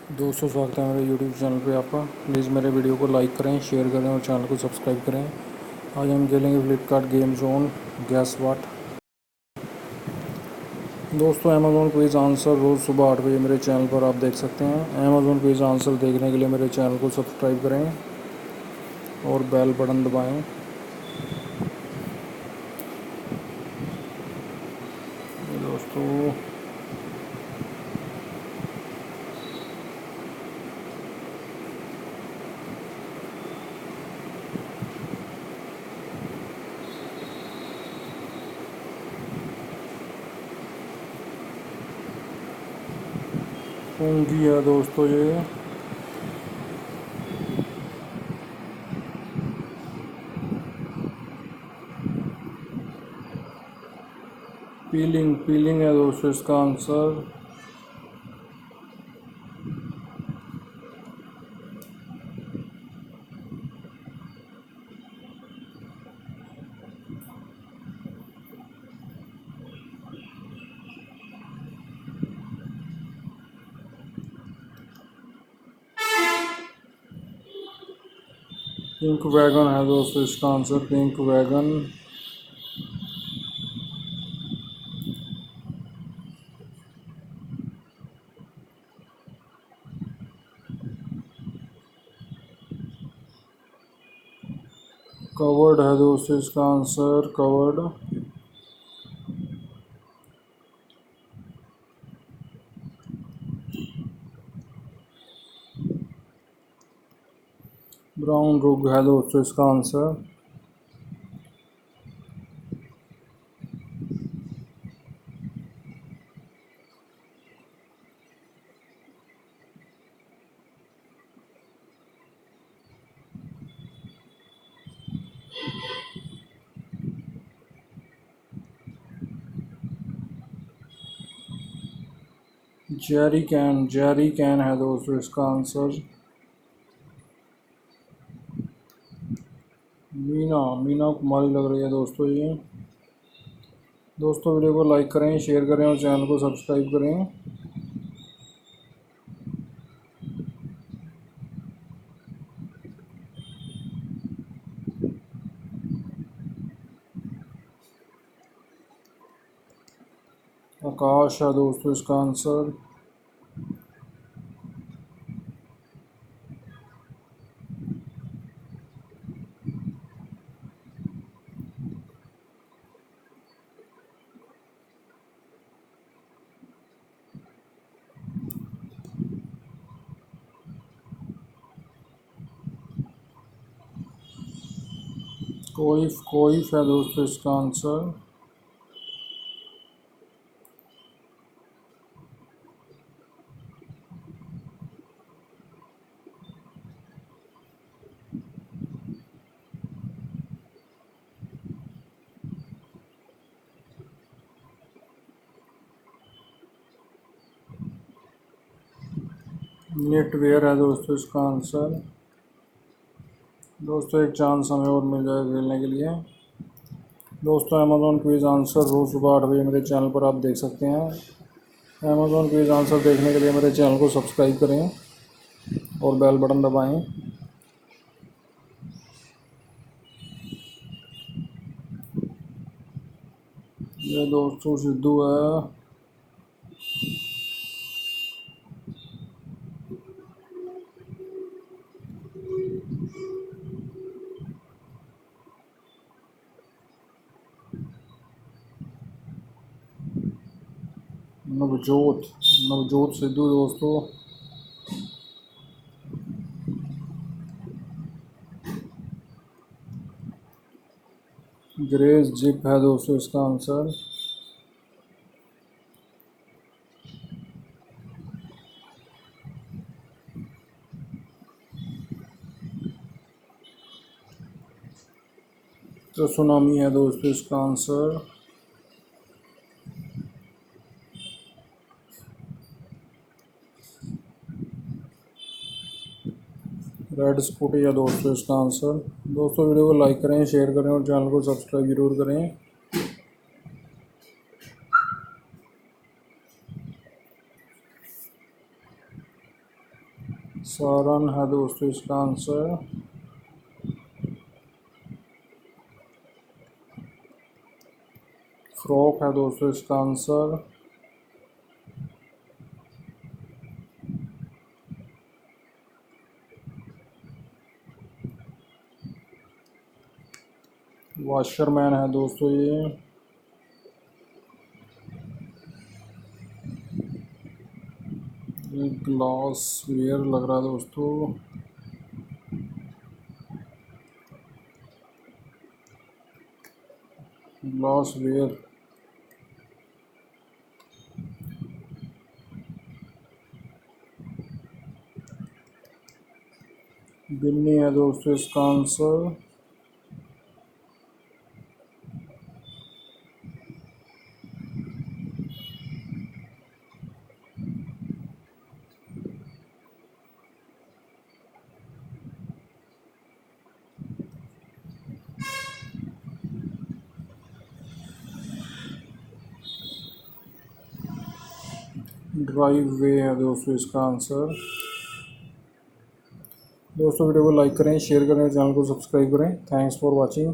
दोस्तों स्वागत है मेरे यूट्यूब चैनल पे आपका। प्लीज़ मेरे वीडियो को लाइक करें, शेयर करें और चैनल को सब्सक्राइब करें। आज हम खेलेंगे फ्लिपकार्ट गेम जोन गैस वाट। दोस्तों अमेज़ॉन क्विज़ आंसर रोज़ सुबह 8 बजे मेरे चैनल पर आप देख सकते हैं। अमेज़ॉन क्विज़ आंसर देखने के लिए मेरे चैनल को सब्सक्राइब करें और बेल बटन दबाएँ। दोस्तों पूंजी है दोस्तों ये। पीलिंग है दोस्तों इसका आंसर। पिंक वैगन है दोस्तों इसका आंसर, पिंक वैगन। कवर्ड है दोस्तों इसका आंसर, कवर्ड। ब्राउन रुग है दोस्तों इसका आंसर। जेरी कैन है दोस्तों इसका आंसर। मीना कुमारी लग रही है दोस्तों ये। दोस्तों वीडियो को लाइक करें, शेयर करें और चैनल को सब्सक्राइब करें। आकाश है दोस्तों इसका आंसर। कोइफ है दोस्तों इसका आंसर। नेटवेयर है दोस्तों इसका आंसर। दोस्तों एक चांस हमें और मिल जाएगा खेलने के लिए। दोस्तों अमेज़ॉन क्विज़ आंसर रोज़ सुबह 8 बजे मेरे चैनल पर आप देख सकते हैं। अमेज़ॉन क्विज़ आंसर देखने के लिए मेरे चैनल को सब्सक्राइब करें और बेल बटन दबाएं। ये दोस्तों सिद्धू है। नवजोत सिद्धू दोस्तों। ग्रेस जिप है दोस्तों इसका आंसर। तो सुनामी है दोस्तों इसका आंसर। रेड स्कूटी है दोस्तों इसका आंसर। दोस्तों वीडियो को लाइक करें, शेयर करें और चैनल को सब्सक्राइब जरूर करें। सारन है दोस्तों इसका आंसर। फ्रॉक है दोस्तों इसका आंसर। वॉशरमैन है दोस्तों ये। ग्लास वेयर लग रहा है दोस्तों। Glass where. बिन्नी है दोस्तों इसका आंसर। ड्राइव वे है दोस्तों इसका आंसर। दोस्तों वीडियो को लाइक करें, शेयर करें, चैनल को सब्सक्राइब करें। Thanks for watching.